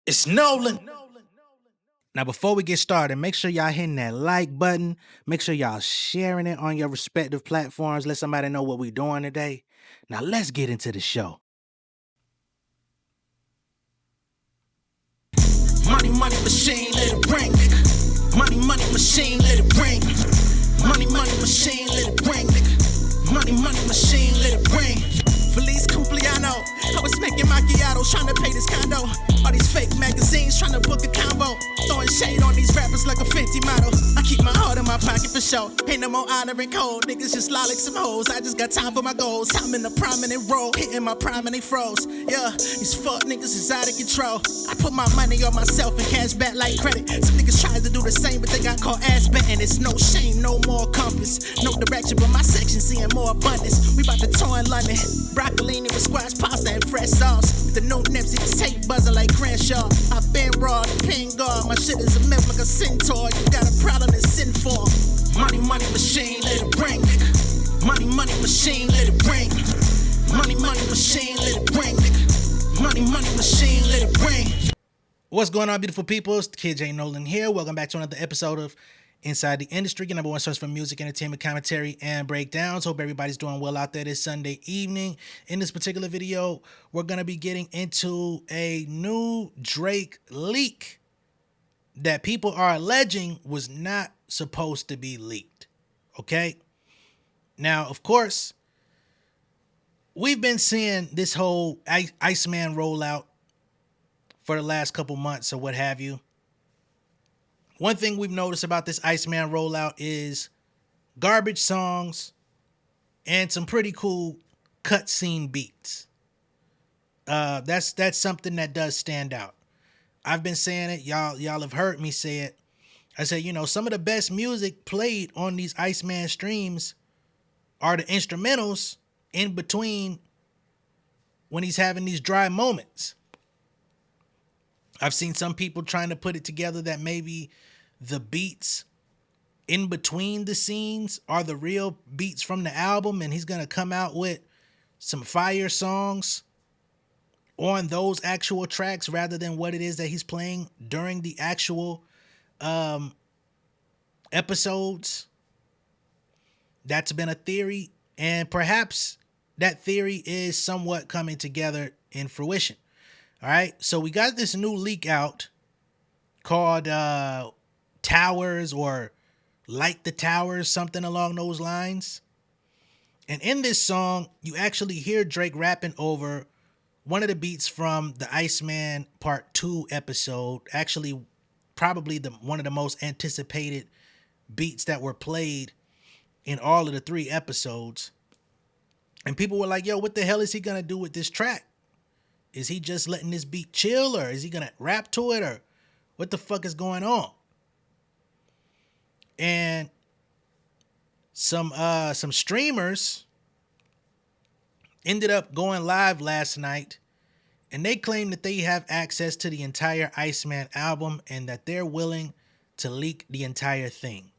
It's Nolan. Now, before we get started, make sure y'all hitting that like button. Make sure y'all sharing it on your respective platforms. Let somebody know what we're doing today. Now, let's get into the show. Money, money machine, let it ring, nigga. Money, money machine, let it ring. Money, money machine, let it ring, nigga. Money, money machine, let it ring. Feliz Cumpleaños. I was making macchiatos, trying to pay this condo. All these fake magazines, trying to book a combo. Throwing shade on these rappers like a Fenty model. I keep my heart in my pocket for show. Ain't no more honoring cold. Niggas just lie like some hoes. I just got time for my goals. I'm in a prominent role, hitting my prime and they froze. Yeah, these fuck niggas is out of control. I put my money on myself and cash back like credit. Some niggas tried to do the same, but they got caught ass betting. It's no shame, no more compass, no direction, but my section seeing more abundance. We bout to tour in London. Broccolini with squash pasta and fresh sauce. The new Nipsey tape buzzing like Crenshaw. I've been raw, the pin guard. My shit is a myth like a centaur. You got a problem to sin for. Money, money machine, let it ring, nigga. Money, money machine, let it ring. Money, money machine, let it ring, nigga. Money, money machine, let it ring. What's going on, beautiful people? It's the kid J Nolan here. Welcome back to another episode of Inside the Industry, your number one source for music, entertainment, commentary, and breakdowns. Hope everybody's doing well out there this Sunday evening. In this particular video, we're going to be getting into a new Drake leak that people are alleging was not supposed to be leaked. Okay? Now, of course, we've been seeing this whole Iceman rollout for the last couple months or what have you. One thing we've noticed about this Iceman rollout is garbage songs and some pretty cool cutscene beats. That's something that does stand out. I've been saying it. Y'all have heard me say it. I said, some of the best music played on these Iceman streams are the instrumentals in between when he's having these dry moments. I've seen some people trying to put it together that maybe the beats in between the scenes are the real beats from the album, and he's going to come out with some fire songs on those actual tracks rather than what it is that he's playing during the actual episodes. That's been a theory, and perhaps that theory is somewhat coming together in fruition. All right, so we got this new leak out called Towers or Light the Towers, something along those lines. And in this song, you actually hear Drake rapping over one of the beats from the Iceman Part 2 episode. Actually, probably one of the most anticipated beats that were played in all of the 3 episodes. And people were like, yo, what the hell is he going to do with this track? Is he just letting this beat chill, or is he going to rap to it, or what the fuck is going on? And some streamers ended up going live last night, and they claim that they have access to the entire Iceman album and that they're willing to leak the entire thing.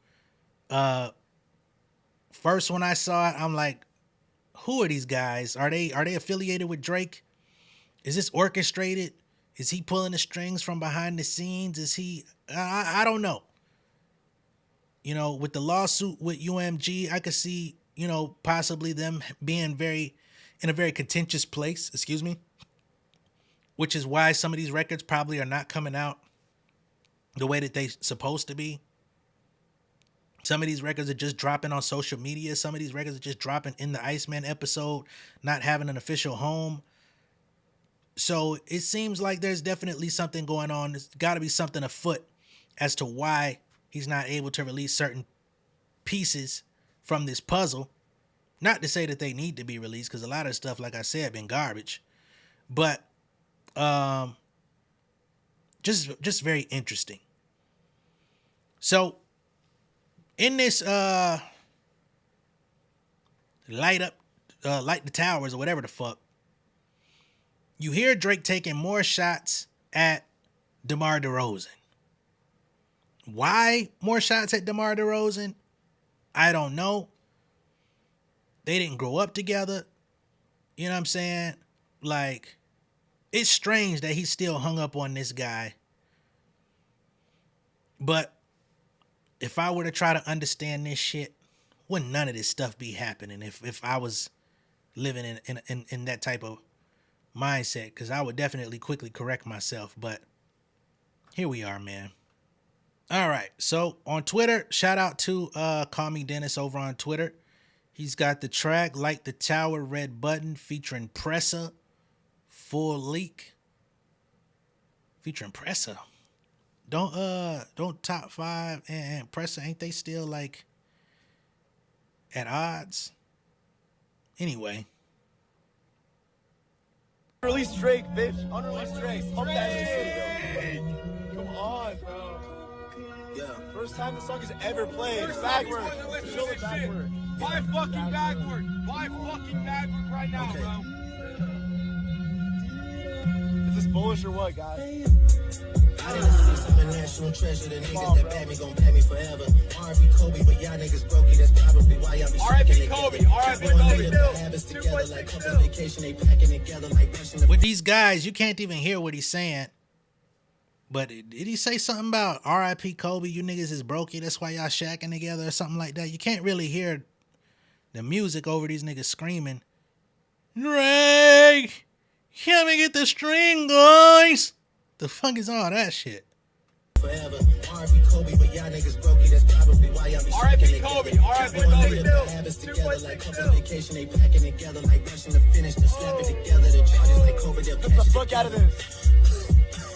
First when I saw it, I'm like, who are these guys? Are they affiliated with Drake? Is this orchestrated? Is he pulling the strings from behind the scenes? Is he? I don't know. With the lawsuit with UMG, I could see, possibly them being in a very contentious place, which is why some of these records probably are not coming out the way that they're supposed to be. Some of these records are just dropping on social media. Some of these records are just dropping in the Iceman episode, not having an official home. So it seems like there's definitely something going on. There's got to be something afoot as to why he's not able to release certain pieces from this puzzle. Not to say that they need to be released, because a lot of stuff, like I said, been garbage. But just very interesting. So in this light the towers or whatever the fuck, you hear Drake taking more shots at Demar Derozan. Why more shots at Demar Derozan? I don't know. They didn't grow up together. You know what I'm saying? Like, It's strange that he's still hung up on this guy. But if I were to try to understand this shit, wouldn't none of this stuff be happening if I was living in that type of mindset? Because I would definitely quickly correct myself. But here we are, man. All right. So on Twitter, shout out to Call Me Dennis over on Twitter. He's got the track Like the Tower, Red Button featuring Pressa, Full Leak. Featuring Pressa. Don't Top 5 and Pressa, ain't they still like at odds? Anyway. Unreleased Drake, bitch. Unreleased Drake. Pump that shit. Come on, bro. Yeah. First time the song is ever played. Backward. Show it backward. Why fucking backward? Why fucking backward right now, bro? Is this bullish or what, guys? I didn't see some national treasure. The niggas that bad me gon' bad me forever. R.I.P. Kobe, but y'all niggas broke it. That's probably why y'all be R.I.P. Kobe. R.I.P. Kobe. Habits together like couple vacation. They packing together like brushing the. With these guys, you can't even hear what he's saying. But did he say something about R.I.P. Kobe? You niggas is broke it. That's why y'all shacking together or something like that. You can't really hear the music over these niggas screaming, Drake, help me get the string, guys. The fuck is all that shit? Forever. R.I.P. Kobe, but y'all niggas broke it. That's probably why y'all be R.I.P. Kobe. R.I.P. Kobe. Habits together like couple vacation. They packing together like brushing the finish. To slap it together. The charges like COVID. They'll Get the fuck out of this.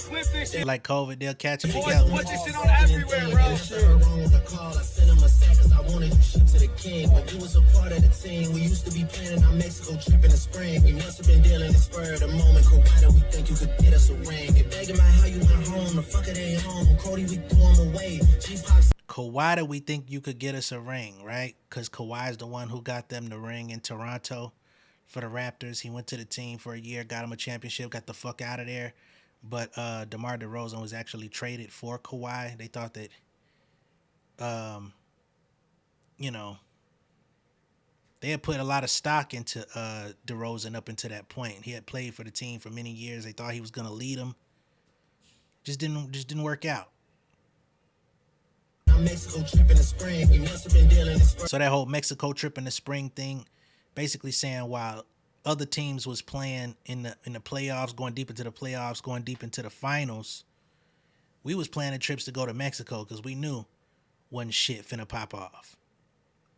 Flip this shit. Like COVID, they'll catch it Boys, together. put this shit on everywhere, bro. I sent him a sack cause I wanted to ship to the king. When you was a part of the team, we used to be planning our Mexico trip in the spring. We must have been dealing the spur of the moment. Why do we think you could get us a ring? You're begging about how you went home. The fucker they home. Cody, we threw him away. Kawhi, do we think you could get us a ring, right? Because Kawhi's the one who got them the ring in Toronto for the Raptors. He went to the team for a year, got him a championship, got the fuck out of there. But DeMar DeRozan was actually traded for Kawhi. They thought that, they had put a lot of stock into DeRozan up until that point. He had played for the team for many years. They thought he was going to lead them. Just didn't work out. Mexico trip in the spring. We must have been dealing the spur. So that whole Mexico trip in the spring thing, basically saying while other teams was playing in the playoffs, going deep into the playoffs, going deep into the finals, we was planning trips to go to Mexico because we knew wasn't shit finna pop off.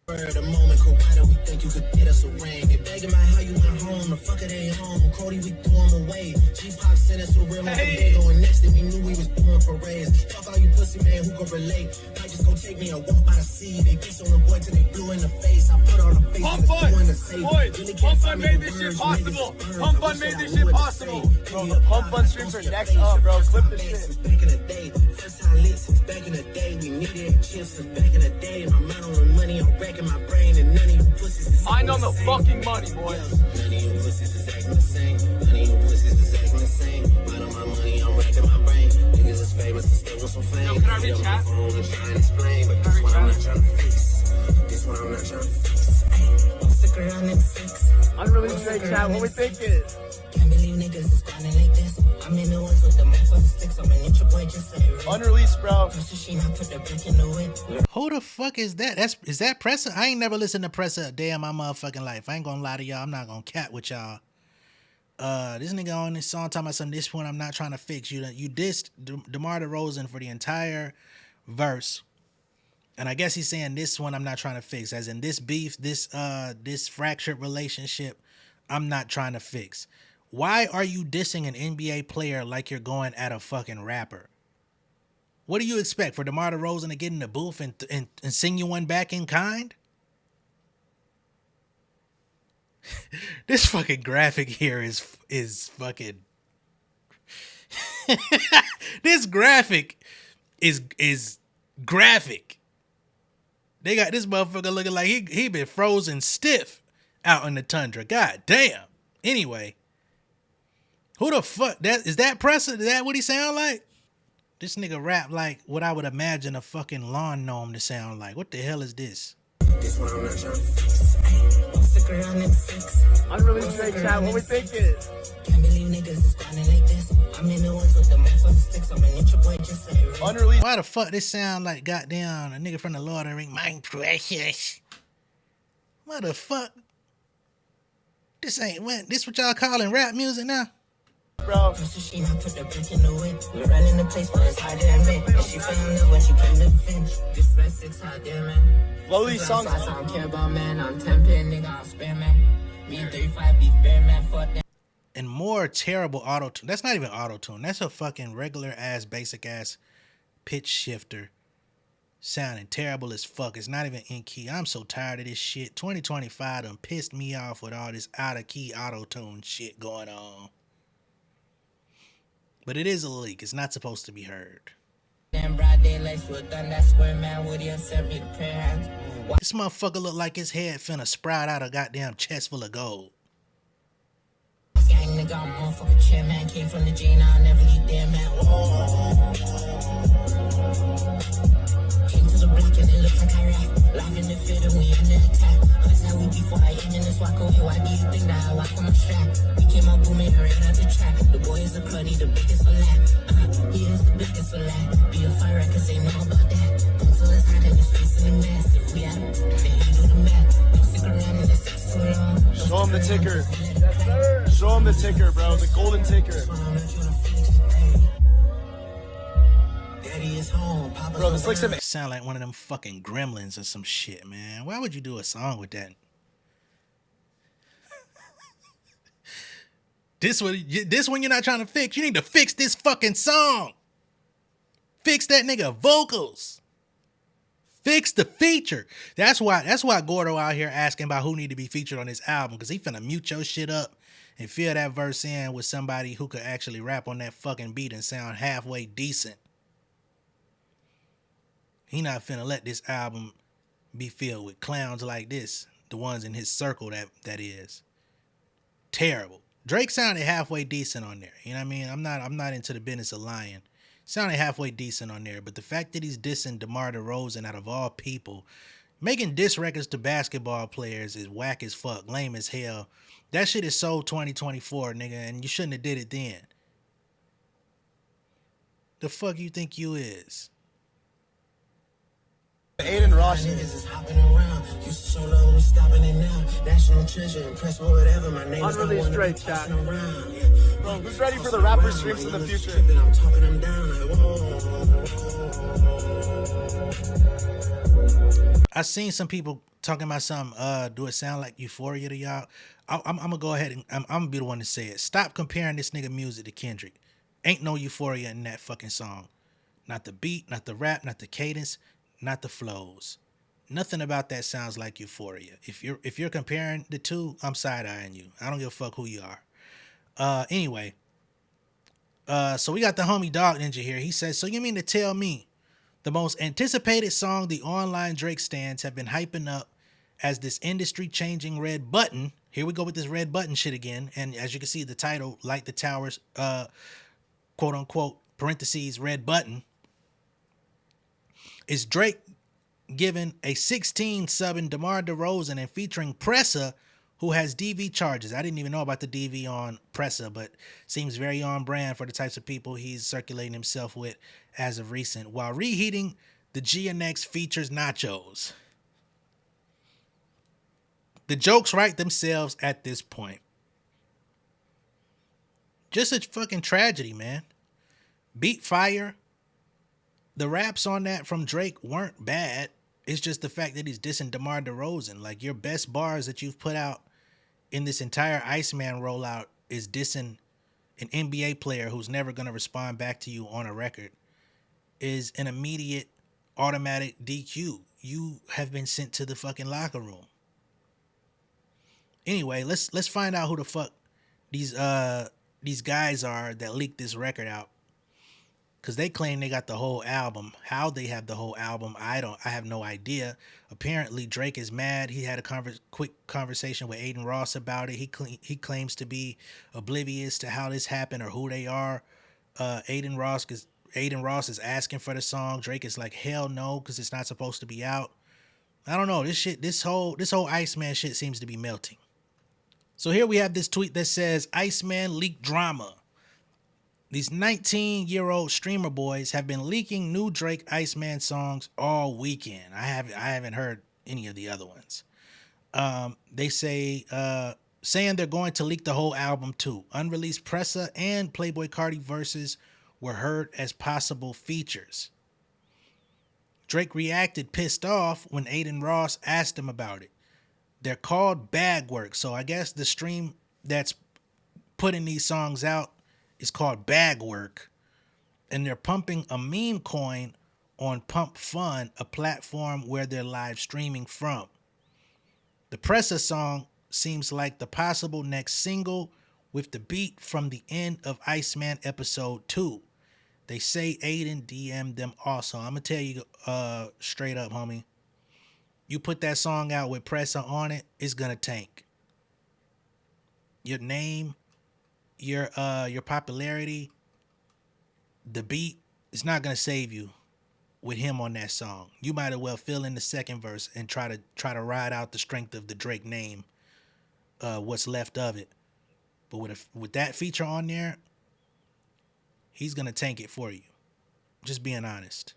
The moment, why do we think you could get us a ring? You're begging about how you went home. The fucker they home. Cody, we threw him away. G-Pop sent us a real man going next to me. Knew we was doing parades. Fuck all you pussy man who could relate. Might just go take me a walk by the sea. They piss on the boy till they blue in the face. I put on the face. Pump Fun. Boys, Pump Fun made this shit possible. Pump Fun made this shit possible. Bro, the Pump Fun streams are next up, bro. Clip this shit. Back in the day. First time lit since back in the day. We needed chips since back in the day. My mind on the money. I'm racking my brain. And none of you pussies is Mind on the fucking money, boys. None of you pussies is acting the same. None of you pussies is acting the same. Mind on my money, I'm racking my brain. Niggas is famous and still want some fame. Yo, can I reach chat? Phone and try and explain, but this one I'm not trying to fix. This one I'm not trying to fix. Hey, I'm sick around in six. Unreleased Drake chat, what we thinking? Can't believe niggas is grinding like this. I'm in the woods with the motherfucking sticks. I'm an inch boy, just say it. Unreleased, bro. She not put the brick in the whip. Who the fuck is that? Is that Pressa? I ain't never listened to Pressa a day in my motherfucking life. I ain't gonna lie to y'all. I'm not gonna cat with y'all. This nigga on this song talking about something. This one I'm not trying to fix. You dissed DeMar DeRozan for the entire verse, and I guess he's saying this one I'm not trying to fix, as in this beef, this fractured relationship, I'm not trying to fix. Why are you dissing an NBA player like you're going at a fucking rapper? What do you expect, for DeMar DeRozan to get in the booth and sing you one back in kind? This fucking graphic here is fucking. This graphic is graphic. They got this motherfucker looking like he been frozen stiff out in the tundra. God damn. Anyway, who the fuck is that Pressa? Is that what he sound like? This nigga rap like what I would imagine a fucking lawn gnome to sound like. What the hell is this? This one I'm not trying to fix. Stick around in 6. Unreleased Drake chat, what we thinking? Can't believe niggas is grinding like this. I'm in the woods with the motherfucking sticks. I'm an inch boy just like Rick. Unreleased. Why the fuck this sound like goddamn a nigga from the Lord of the Rings? My precious. What the fuck? This ain't what? This what y'all calling rap music now? Bro, So she not put the brick in the whip. We running the place, but it's hard to admit. And she fell in love when she came to finish. This red 6 hot damn man. blow these songs. I don't care about man. I'm 10 pin, nigga. I'm spare man. Me and 35 beef bear man. Fuck that. And more terrible auto tune. That's not even auto tune. That's a fucking regular ass, basic ass pitch shifter. Sounding terrible as fuck. It's not even in key. I'm so tired of this shit. 2025 done pissed me off with all this out of key auto tune shit going on. But it is a leak. It's not supposed to be heard. Damn broad daylight with gun that square man. Would you send me the prayer hands? This motherfucker look like his head finna sprout out a goddamn chest full of gold. Gang nigga, I'm motherfucker chair man. Came from the J Nolan, never leave there man. Came to the break and it looked like I rap. Live in the field and we under attack. That's how we before I end in this walk away. Why do you think that I walk on my strap? We came out booming right out the track. The boy is a cruddy, the biggest for that. He is the biggest for that. Be a fire cause they know about that. Until it's hot and his face in the mask. If we out, then he do the math. Don't stick around in the 6 too long. Show him the ticker. Show him the ticker, bro. The golden ticker. Bro, this looks amazing. Sound like one of them fucking gremlins or some shit, man. Why would you do a song with that? This one you're not trying to fix. You need to fix this fucking song. Fix that nigga vocals. Fix the feature. That's why Gordo out here asking about who need to be featured on this album, because he finna mute your shit up and fill that verse in with somebody who could actually rap on that fucking beat and sound halfway decent. He not finna let this album be filled with clowns like this. The ones in his circle that is. Terrible. Drake sounded halfway decent on there. You know what I mean? I'm not into the business of lying. Sounded halfway decent on there. But the fact that he's dissing Demar Derozan out of all people, making diss records to basketball players is whack as fuck, lame as hell. That shit is so 2024, nigga, and you shouldn't have did it then. The fuck you think you is? Aiden Ross. Niggas is hopping around. Used to show love, we stopping it now. National treasure, impressed with whatever. My name is Unreleased the one Drake that chat. be around. Bro, who's ready for the rapper streams in the future? I'm talking them down like, I seen some people talking about something. Do it sound like Euphoria to y'all? I'm gonna go ahead and I'm gonna be the one to say it. Stop comparing this nigga music to Kendrick. Ain't no Euphoria in that fucking song. Not the beat, not the rap, not the cadence, not the flows. Nothing about that sounds like Euphoria. If you're comparing the two, I'm side-eyeing you. I don't give a fuck who you are. Anyway, so we got the homie Dog Ninja here. He says, so you mean to tell me the most anticipated song the online Drake stans have been hyping up as this industry-changing red button? Here we go with this red button shit again. And as you can see, the title, Light the Towers, quote-unquote, parentheses, red button, is Drake giving a 16 subbing Demar Derozan and featuring Pressa, who has DV charges. I didn't even know about the DV on Pressa, but seems very on brand for the types of people he's circulating himself with as of recent, while reheating the GNX features Nachos. The jokes write themselves at this point. Just a fucking tragedy, man. Beat fire. The raps on that from Drake weren't bad. It's just the fact that he's dissing DeMar DeRozan. Like, your best bars that you've put out in this entire Iceman rollout is dissing an NBA player who's never going to respond back to you on a record, is an immediate automatic DQ. You have been sent to the fucking locker room. Anyway, let's find out who the fuck these guys are that leaked this record out. Because they claim they got the whole album. How they have the whole album, I have no idea. Apparently, Drake is mad. He had a quick conversation with Aiden Ross about it. He claims to be oblivious to how this happened or who they are. Aiden Ross is asking for the song. Drake is like, hell no, because it's not supposed to be out. I don't know. This whole Iceman shit seems to be melting. So here we have this tweet that says Iceman leaked drama. These 19-year-old streamer boys have been leaking new Drake Iceman songs all weekend. I haven't heard any of the other ones. They say saying they're going to leak the whole album too. Unreleased Pressa and Playboy Cardi verses were heard as possible features. Drake reacted pissed off when Aiden Ross asked him about it. They're called bag work, so I guess the stream that's putting these songs out is called bag work, and they're pumping a meme coin on Pump Fun, a platform where they're live streaming from. The Pressa song seems like the possible next single with the beat from the end of Iceman episode 2. They say Aiden DM'd them also. I'm going to tell you straight up, homie. You put that song out with Pressa on it, it's going to tank. Your name, your popularity, the beat, it's not going to save you with him on that song. You might as well fill in the second verse and try to ride out the strength of the Drake name, what's left of it. But with that feature on there, he's gonna tank it for you. Just being honest.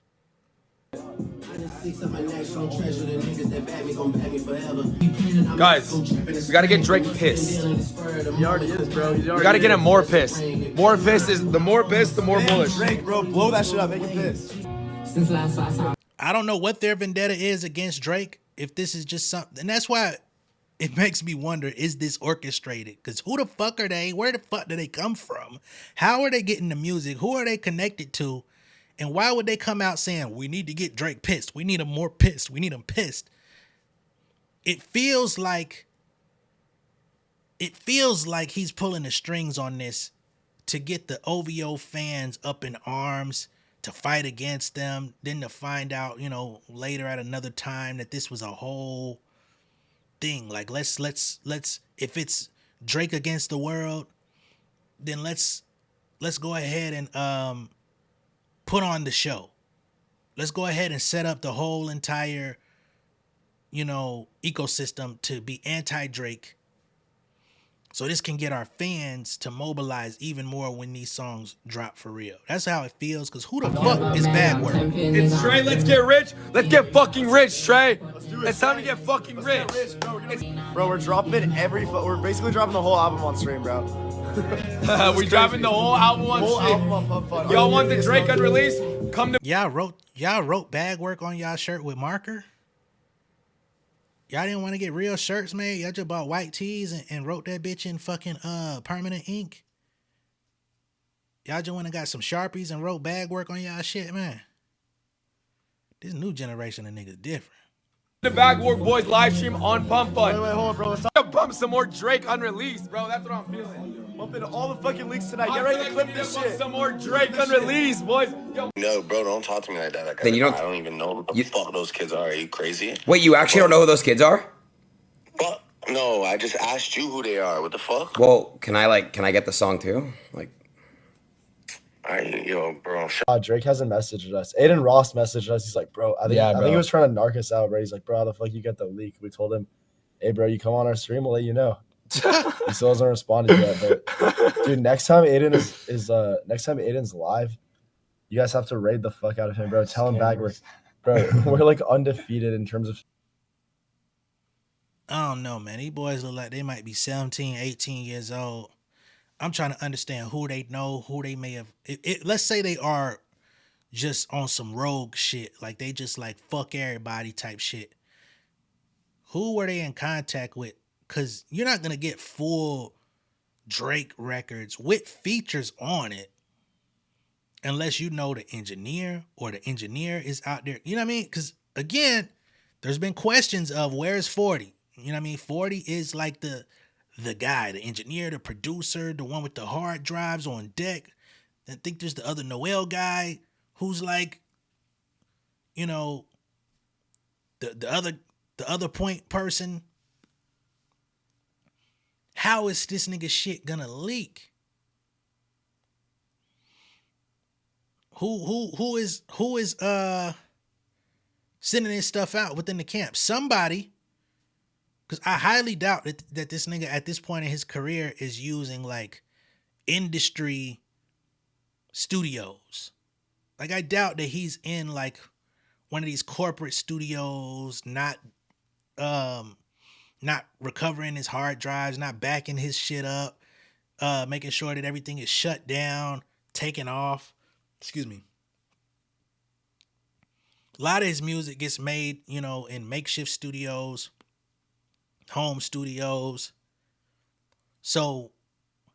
Guys, we gotta get Drake pissed. He already is, bro. We gotta get him more pissed. More pissed is the more pissed, the more bullish. Drake, bro, blow that shit up, make him pissed. I don't know what their vendetta is against Drake. If this is just something, and that's why it makes me wonder: is this orchestrated? Because who the fuck are they? Where the fuck do they come from? How are they getting the music? Who are they connected to? And why would they come out saying, we need to get Drake pissed? We need him more pissed. We need him pissed. It feels like he's pulling the strings on this to get the OVO fans up in arms, to fight against them, then to find out, later at another time that this was a whole thing. Like, let's if it's Drake against the world, then let's go ahead and put on the show. Let's go ahead and set up the whole entire, ecosystem to be anti-Drake. So this can get our fans to mobilize even more when these songs drop for real. That's how it feels, because who the fuck is bad work? It's Trey, let's get rich. Let's get fucking rich, Trey. It's time to get fucking rich. Bro, we're dropping we're basically dropping the whole album on stream, bro. We're dropping the whole album on stream. Y'all want the Drake unreleased? Come to Y'all wrote bag work on y'all shirt with marker? Y'all didn't want to get real shirts made? Y'all just bought white tees and wrote that bitch in fucking permanent ink? Y'all just went and got some Sharpies and wrote bag work on y'all shit, man. This new generation of niggas different. the Backward Boys live stream on Pump Fun. Wait, hold on, bro. Let's To bump some more Drake unreleased, bro. That's what I'm feeling. bump into all the fucking leaks tonight. Get I ready feel to like clip we need this to bump shit. some more Drake unreleased, boys. Yo. No, bro, don't talk to me like that. Like, Then you don't- I don't even know who the fuck those kids are. Are you crazy? Wait, you actually don't know who those kids are? Fuck. No, I just asked you who they are. What the fuck? Well, can I get the song too? Like, Yo, bro. Drake hasn't messaged us. Aiden Ross messaged us. He's like, bro, I think he was trying to narc us out, bro. He's like, bro, how the fuck you got the leak? We told him, hey, bro, you come on our stream, we'll let you know. He still hasn't responded yet. But dude, next time Aiden's live, you guys have to raid the fuck out of him, bro. Tell him back, we're like undefeated in terms of. I don't know, man. These boys look like they might be 17, 18 years old. I'm trying to understand who they know, who they may have. Let's say they are just on some rogue shit. Like they just like fuck everybody type shit. Who were they in contact with? Because you're not going to get full Drake records with features on it unless you know the engineer or the engineer is out there. You know what I mean? Because again, there's been questions of where's 40? You know what I mean? 40 is like the guy, the engineer, the producer, the one with the hard drives on deck. I think there's the other Noel guy who's like, you know, the other point person. How is this nigga shit gonna leak? Who is sending this stuff out within the camp. Somebody, because I highly doubt that this nigga at this point in his career is using like industry studios. Like I doubt that he's in like one of these corporate studios, not recovering his hard drives, not backing his shit up, making sure that everything is shut down, taken off. Excuse me. A lot of his music gets made, you know, in makeshift studios, home studios. So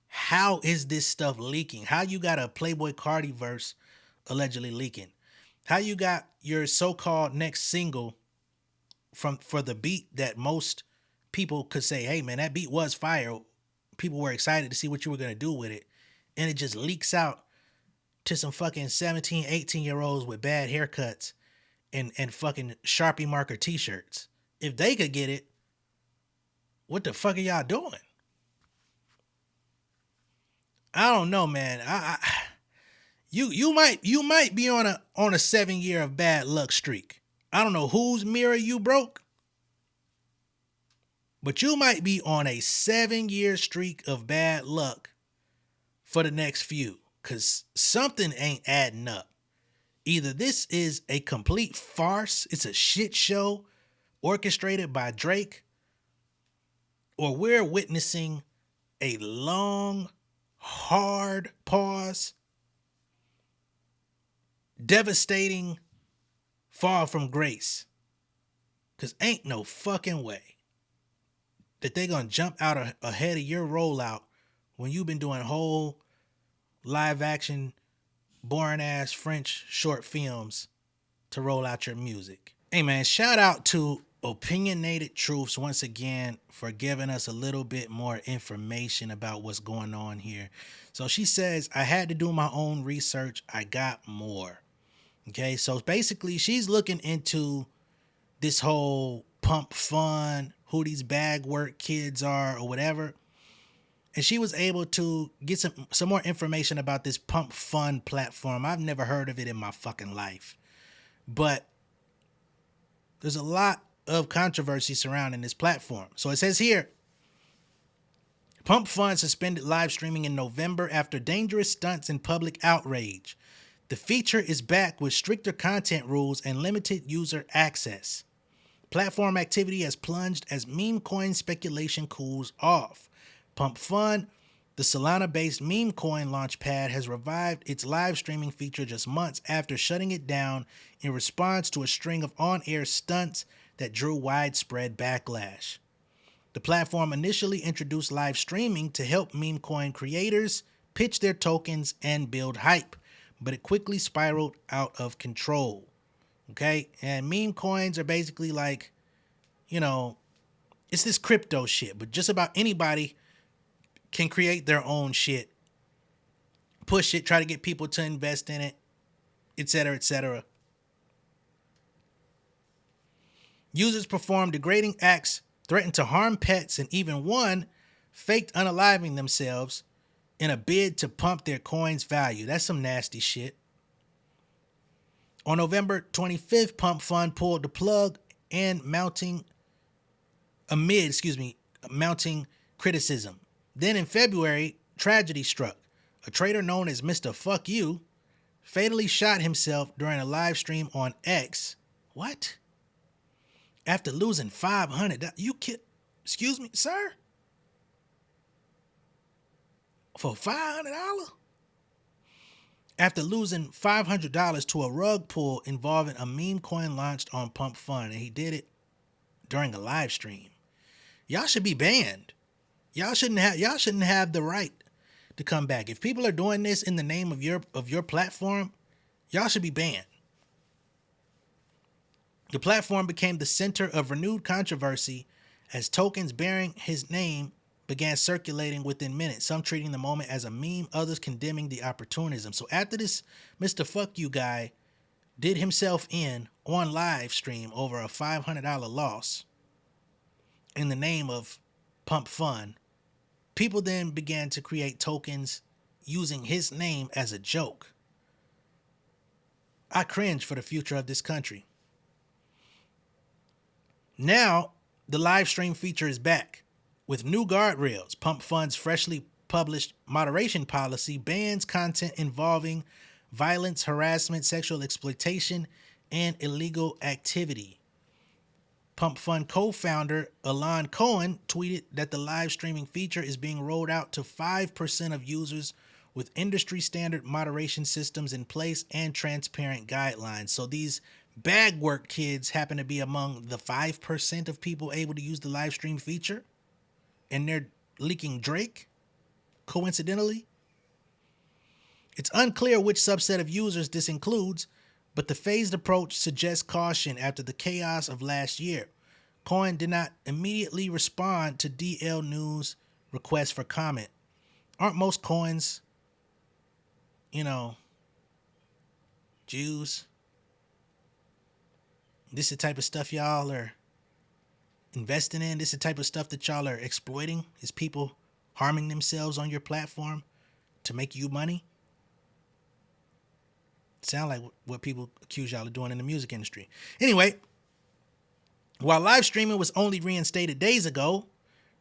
how is this stuff leaking? How you got a Playboy Cardi verse allegedly leaking? How you got your so-called next single for the beat that most people could say, hey man, that beat was fire. People were excited to see what you were going to do with it. And it just leaks out to some fucking 17, 18-year-olds with bad haircuts and fucking Sharpie marker t-shirts. If they could get it, what the fuck are y'all doing? I don't know, man. You might be on a 7-year of bad luck streak. I don't know whose mirror you broke, but you might be on a 7-year streak of bad luck for the next few, because something ain't adding up. Either this is a complete farce, it's a shit show orchestrated by Drake, or we're witnessing a long, hard pause, devastating fall from grace. Because ain't no fucking way that they gonna jump out ahead of your rollout when you've been doing whole live action, boring ass French short films to roll out your music. Hey man, shout out to Opinionated Truths once again for giving us a little bit more information about what's going on here. So she says, I had to do my own research. I got more. Okay, so basically she's looking into this whole pump fun, who these bag work kids are or whatever. And she was able to get some more information about this pump fun platform. I've never heard of it in my fucking life. But there's a lot of controversy surrounding this platform. So it says here, Pump Fun suspended live streaming in November after dangerous stunts and public outrage. The feature is back with stricter content rules and limited user access. Platform activity has plunged as meme coin speculation cools off. Pump Fun, the Solana-based meme coin launchpad, has revived its live streaming feature just months after shutting it down in response to a string of on-air stunts that drew widespread backlash. The platform initially introduced live streaming to help meme coin creators pitch their tokens and build hype, but it quickly spiraled out of control. Okay? And meme coins are basically like, you know, it's this crypto shit, but just about anybody can create their own shit, push it, try to get people to invest in it, etc., etc. Users performed degrading acts, threatened to harm pets, and even one faked unaliving themselves in a bid to pump their coin's value. That's some nasty shit. On November 25th, Pump Fun pulled the plug and mounting criticism. Then in February, tragedy struck. A trader known as Mr. Fuck You fatally shot himself during a live stream on X. What? After losing $500. Excuse me, sir? For $500? After losing $500 to a rug pull involving a meme coin launched on Pump Fun, and he did it during a live stream. Y'all should be banned. Y'all shouldn't have the right to come back. If people are doing this in the name of your platform, y'all should be banned. The platform became the center of renewed controversy as tokens bearing his name began circulating within minutes, some treating the moment as a meme, others condemning the opportunism. So after this Mr. Fuck You guy did himself in on live stream over a $500 loss in the name of Pump Fun, people then began to create tokens using his name as a joke. I cringe for the future of this country. Now, the live stream feature is back with new guardrails. Pump Fund's freshly published moderation policy bans content involving violence, harassment, sexual exploitation, and illegal activity. Pump Fund co-founder Alon Cohen tweeted that the live streaming feature is being rolled out to 5% of users with industry standard moderation systems in place and transparent guidelines. So these bag work kids happen to be among the 5% of people able to use the live stream feature, and they're leaking Drake, coincidentally. It's unclear which subset of users this includes, but the phased approach suggests caution after the chaos of last year. Cohen did not immediately respond to DL News' request for comment. Aren't most Cohens, Jews? This is the type of stuff y'all are investing in? This is the type of stuff that y'all are exploiting? Is people harming themselves on your platform to make you money? Sound like what people accuse y'all of doing in the music industry. Anyway, while live streaming was only reinstated days ago,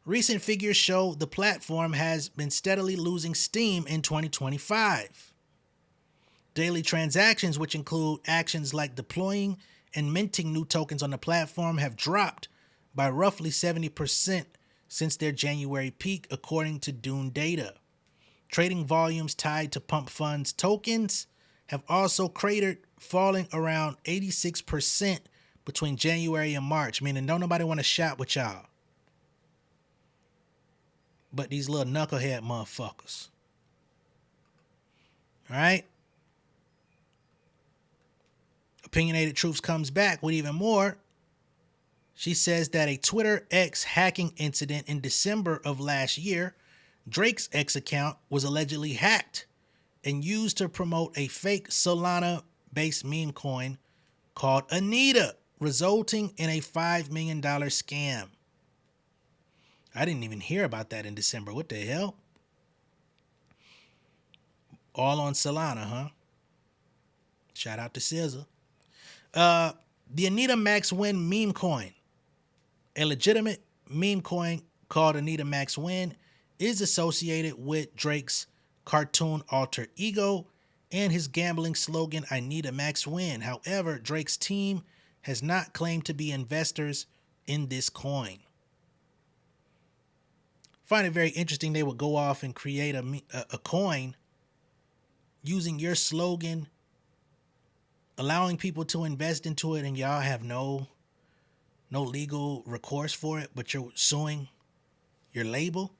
recent figures show the platform has been steadily losing steam in 2025. Daily transactions, which include actions like deploying and minting new tokens on the platform, have dropped by roughly 70% since their January peak, according to Dune data. Trading volumes tied to Pump Fund's tokens have also cratered, falling around 86% between January and March, meaning don't nobody want to shop with y'all. But these little knucklehead motherfuckers. All right? Opinionated Truths comes back with even more. She says that a Twitter X hacking incident in December of last year, Drake's X account was allegedly hacked and used to promote a fake Solana-based meme coin called Anita, resulting in a $5 million scam. I didn't even hear about that in December. What the hell? All on Solana, huh? Shout out to SZA. The Anita Max Win meme coin, a legitimate meme coin called Anita Max Win, is associated with Drake's cartoon alter ego and his gambling slogan, I need a max win. However, Drake's team has not claimed to be investors in this coin. Find it very interesting they would go off and create a coin using your slogan, allowing people to invest into it, and y'all have no legal recourse for it, but you're suing your label.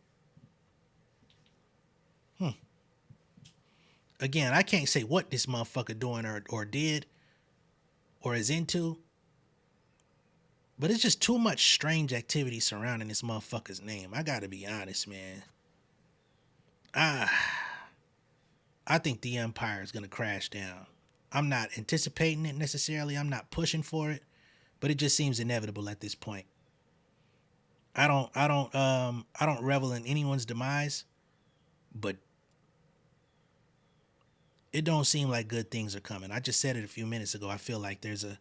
Again, I can't say what this motherfucker doing or did or is into, but it's just too much strange activity surrounding this motherfucker's name. I gotta be honest, man. I think the empire is gonna crash down. I'm not anticipating it necessarily. I'm not pushing for it, but it just seems inevitable at this point. I don't revel in anyone's demise, but it don't seem like good things are coming. I just said it a few minutes ago. I feel like there's a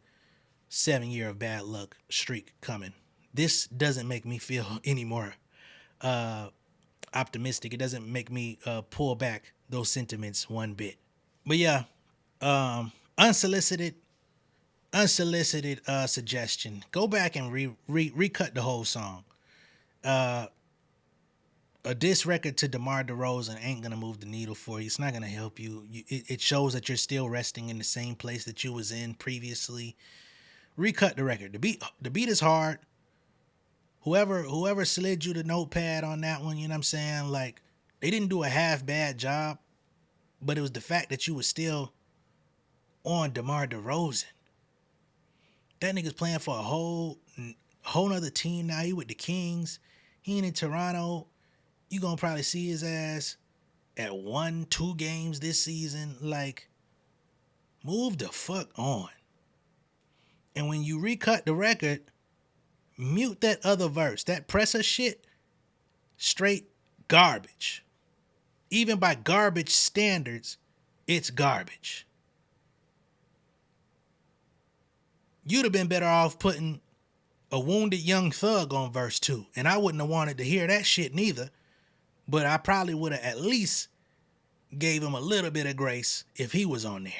7-year of bad luck streak coming. This doesn't make me feel any more optimistic. It doesn't make me pull back those sentiments one bit. But yeah, unsolicited suggestion. Go back and recut the whole song. A diss record to Demar Derozan ain't gonna move the needle for you. It's not gonna help you. It shows that you're still resting in the same place that you was in previously. Recut the record. The beat is hard. Whoever slid you the notepad on that one, you know what I'm saying? Like, they didn't do a half bad job, but it was the fact that you was still on Demar Derozan. That nigga's playing for a whole nother team now. He with the Kings. He ain't in Toronto. You gonna probably see his ass at 1-2 games this season. Like, move the fuck on. And when you recut the record, mute that other verse. That presser shit, straight garbage. Even by garbage standards, it's garbage. You'd have been better off putting a wounded young thug on verse 2. And I wouldn't have wanted to hear that shit neither. But I probably would have at least gave him a little bit of grace if he was on there.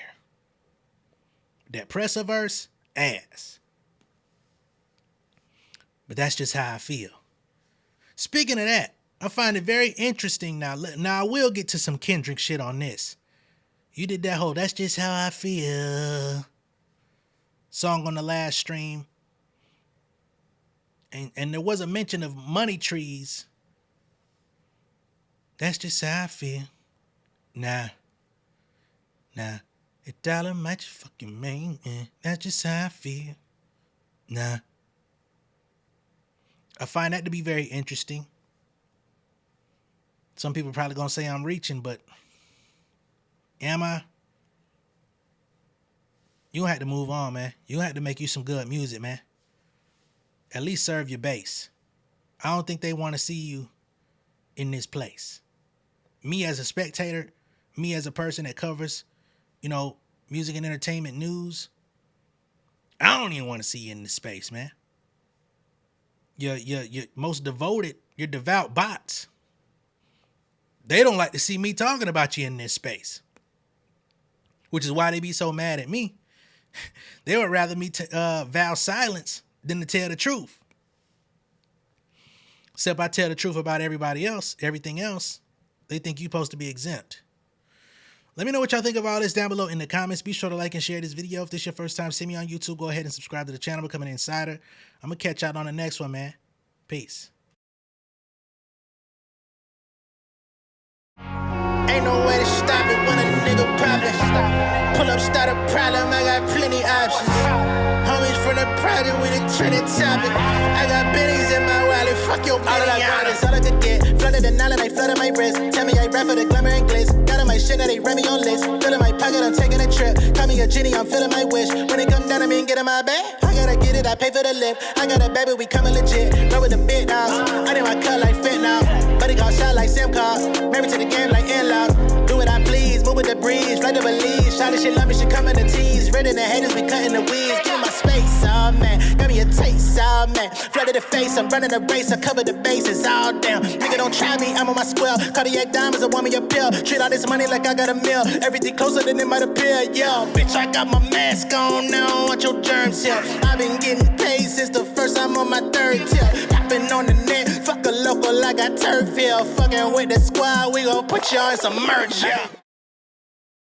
That presser verse, ass. But that's just how I feel. Speaking of that, I find it very interesting now. Now I will get to some Kendrick shit on this. You did that whole "that's just how I feel" song on the last stream. And there was a mention of money trees. That's just how I feel. Nah. It dollar might you fucking man. That's just how I feel. Nah. I find that to be very interesting. Some people probably gonna say I'm reaching, but am I? You have to move on, man. You have to make you some good music, man. At least serve your base. I don't think they want to see you in this place. Me as a spectator, me as a person that covers, music and entertainment news, I don't even want to see you in this space, man. Your most devoted, your devout bots, they don't like to see me talking about you in this space. Which is why they be so mad at me. They would rather me vow silence than to tell the truth. Except I tell the truth about everybody else, everything else, they think you're supposed to be exempt. Let me know what y'all think of all this down below in the comments. Be sure to like and share this video. If this is your first time seeing me on YouTube, go ahead and subscribe to the channel, become an insider. I'm going to catch y'all on the next one, man. Peace. Ain't no way to stop it when a nigga poppin'. Pull up, start a problem, I got plenty options. Homies from the project, we the trending topic. I got bennies in my wallet, fuck your money. All I could get, flooded the knowledge, I flooded my wrist. Tell me I rap for the glamour and glitz. Got on my shit, now they ran me on list. Filling my pocket, I'm taking a trip. Call me a genie, I'm filling my wish. When it come down to me and get in my bag, I gotta get it, I pay for the lift. I got a baby, we coming legit. Roll with the big dogs. I did my cut like fit now. Buddy got shot like Sim car. Married to the game like in-law. Do what I please, move with the breeze, right to believe. Shawty, she love me, she coming to tease. Ready the haters, we cutting the weeds. Give me my space, oh man. Got me a taste, oh man. Flooded the face, I'm running a race, I cover the bases, all down. Nigga, don't try me, I'm on my square. Cardiac diamonds, I want me a pill. Treat all this money like I got a meal. Everything closer than it might appear, yo. Bitch, I got my mask on now, I don't want your germs here. I've been getting paid since the first time on my third tip. Popping on the net, fuck a local, I got turf here. Fucking with the squad, we gon' put you on some merch, yeah.